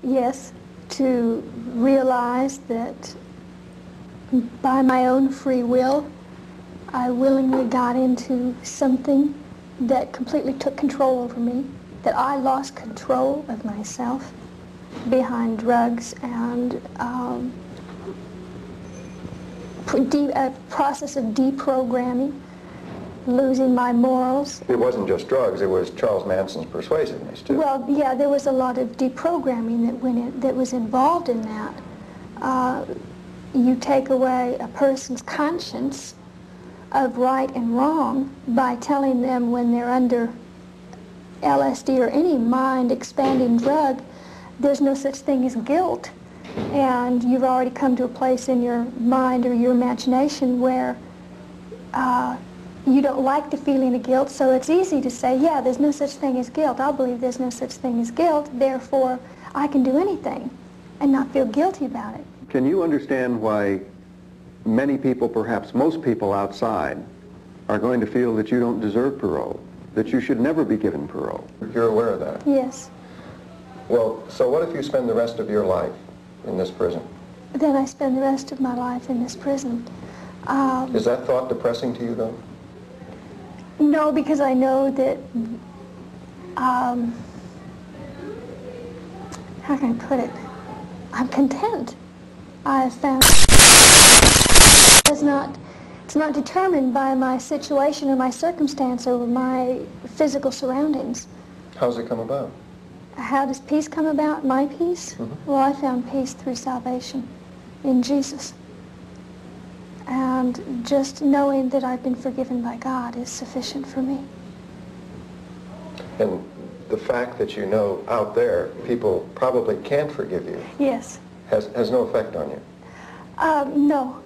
Yes, to realize that by my own free will, I willingly got into something that completely took control over me, that I lost control of myself behind drugs and a process of deprogramming, losing my morals. It wasn't just drugs, it was Charles Manson's persuasiveness too. Well, yeah, there was a lot of deprogramming that was involved in that. You take away a person's conscience of right and wrong by telling them when they're under LSD or any mind-expanding drug, there's no such thing as guilt. And you've already come to a place in your mind or your imagination where you don't like the feeling of guilt, so it's easy to say, yeah, there's no such thing as guilt. I'll believe there's no such thing as guilt, therefore I can do anything and not feel guilty about it. Can you understand why many people, perhaps most people outside, are going to feel that you don't deserve parole, that you should never be given parole? You're aware of that? Yes. Well, so what if you spend the rest of your life in this prison? Then I spend the rest of my life in this prison. Is that thought depressing to you, though? No, because I know that, how can I put it? I'm content. I've found it's not determined by my situation or my circumstance or my physical surroundings. How does it come about? How does peace come about? My peace? Mm-hmm. Well, I found peace through salvation in Jesus. And just knowing that I've been forgiven by God is sufficient for me. And the fact that you know out there people probably can't forgive you Yes. has no effect on you? No.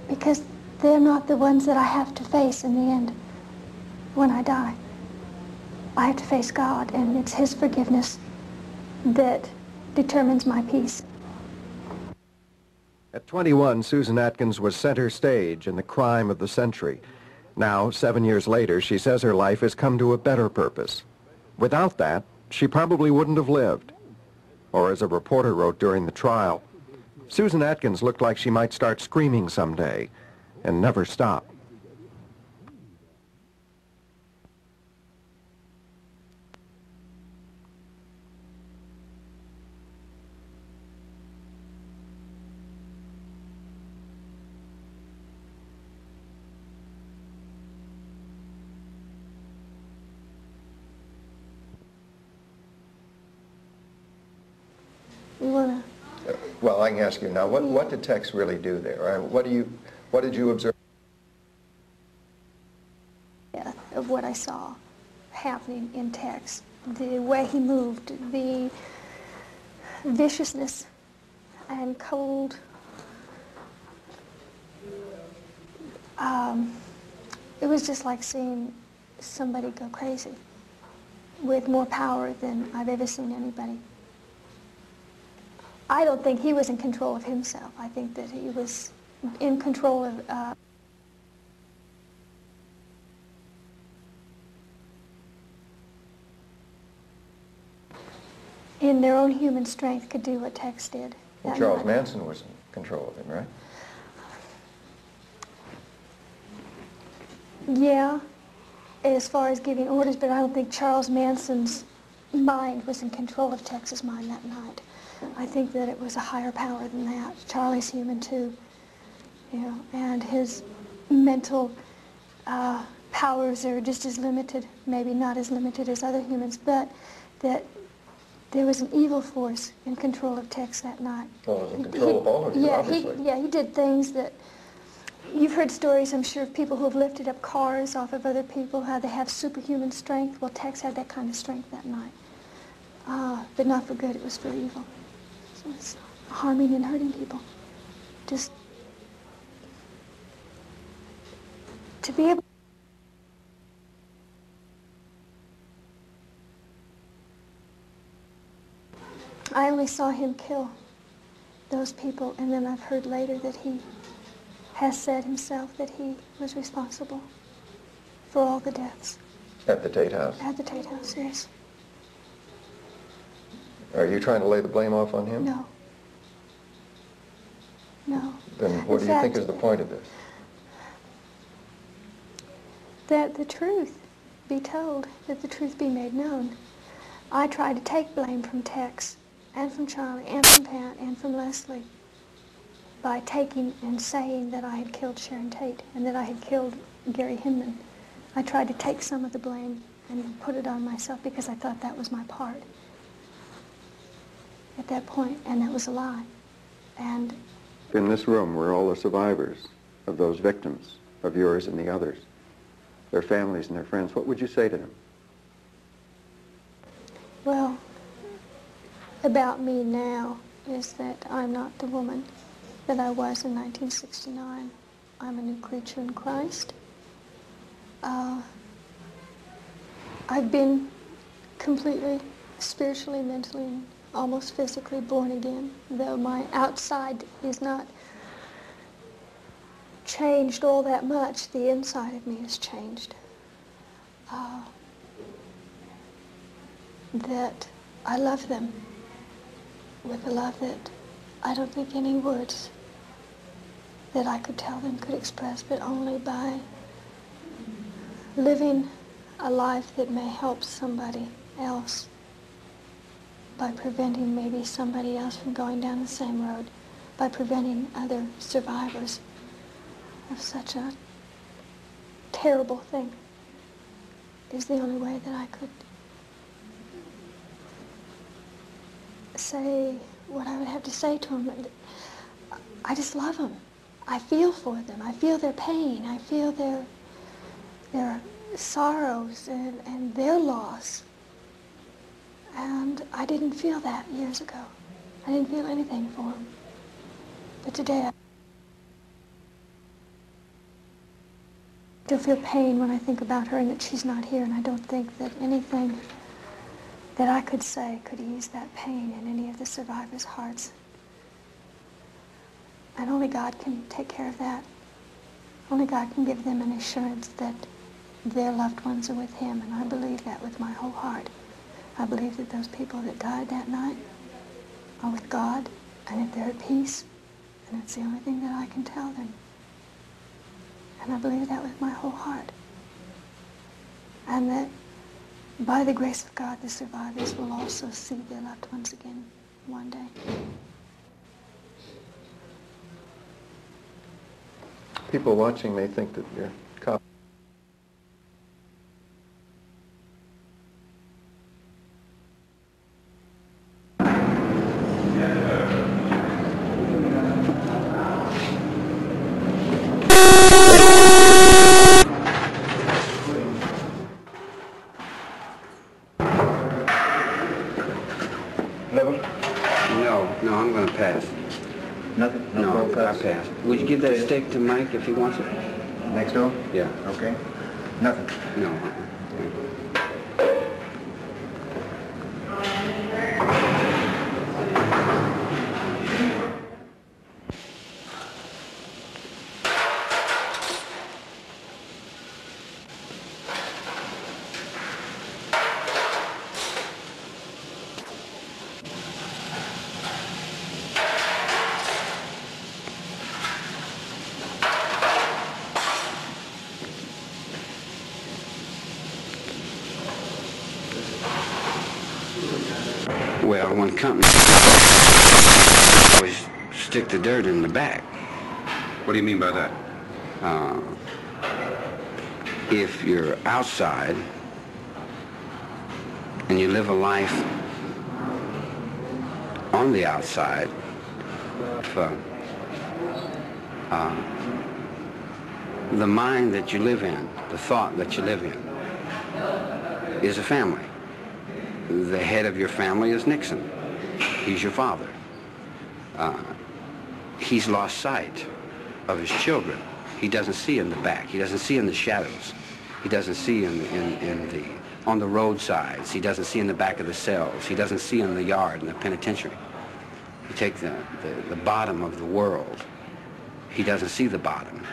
Because they're not the ones that I have to face in the end when I die. I have to face God, and it's His forgiveness that determines my peace. At 21, Susan Atkins was center stage in the crime of the century. Now, 7 years later, she says her life has come to a better purpose. Without that, she probably wouldn't have lived. Or as a reporter wrote during the trial, Susan Atkins looked like she might start screaming someday and never stop. You wanna? Well, I can ask you now, what did Tex really do there? What did you observe? Yeah, of what I saw happening in Tex, the way he moved, the viciousness and cold. It was just like seeing somebody go crazy with more power than I've ever seen anybody. I don't think he was in control of himself. I think that he was in control of in their own human strength could do what Tex did. Well, Charles Manson was in control of him, right? Yeah, as far as giving orders, but I don't think Charles Manson's mind was in control of Tex's mind that night. I think that it was a higher power than that. Charlie's human too, you know, and his mental powers are just as limited, maybe not as limited as other humans, but that there was an evil force in control of Tex that night. Well, it was in control of all of you, obviously. He did things that, you've heard stories, I'm sure, of people who have lifted up cars off of other people, how they have superhuman strength. Well, Tex had that kind of strength that night. But not for good, it was for evil. So it's harming and hurting people. Just to be able I only saw him kill those people, and then I've heard later that he has said himself that he was responsible for all the deaths. At the Tate House? At the Tate House, yes. Are you trying to lay the blame off on him? No. No. Then what do you think is the point of this? That the truth be told, that the truth be made known. I tried to take blame from Tex, and from Charlie, and from Pat, and from Leslie by taking and saying that I had killed Sharon Tate and that I had killed Gary Hinman. I tried to take some of the blame and put it on myself because I thought that was my part at that point, and that was a lie. And in this room were all the survivors of those victims, of yours and the others, their families and their friends. What would you say to them? well, about me now is that I'm not the woman that I was in 1969. I'm a new creature in Christ. I've been completely, spiritually, mentally, and almost physically born again, though my outside is not changed all that much. The inside of me has changed. That I love them with a love that I don't think any words that I could tell them could express, but only by living a life that may help somebody else, by preventing maybe somebody else from going down the same road, by preventing other survivors of such a terrible thing, is the only way that I could say what I would have to say to them. I just love them. I feel for them. I feel their pain. I feel their sorrows and their loss. And I didn't feel that years ago. I didn't feel anything for them. But today I still feel pain when I think about her and that she's not here, and I don't think that anything that I could say could ease that pain in any of the survivors' hearts. And only God can take care of that. Only God can give them an assurance that their loved ones are with Him, and I believe that with my whole heart. I believe that those people that died that night are with God, and that they're at peace, and it's the only thing that I can tell them. And I believe that with my whole heart. And that by the grace of God, the survivors will also see their loved ones again one day. People watching may think that you're cop. No, I'm going to pass. Nothing? No, No, I pass. Would you give that steak to Mike if he wants it? Next door? Yeah. Okay. Nothing. No. Well, when company always stick the dirt in the back. What do you mean by that? If you're outside and you live a life on the outside, the mind that you live in, the thought that you live in, is a family. The head of your family is Nixon. He's your father. He's lost sight of his children. He doesn't see in the back. He doesn't see in the shadows. He doesn't see on the roadsides. He doesn't see in the back of the cells. He doesn't see in the yard in the penitentiary. You take the bottom of the world. He doesn't see the bottom.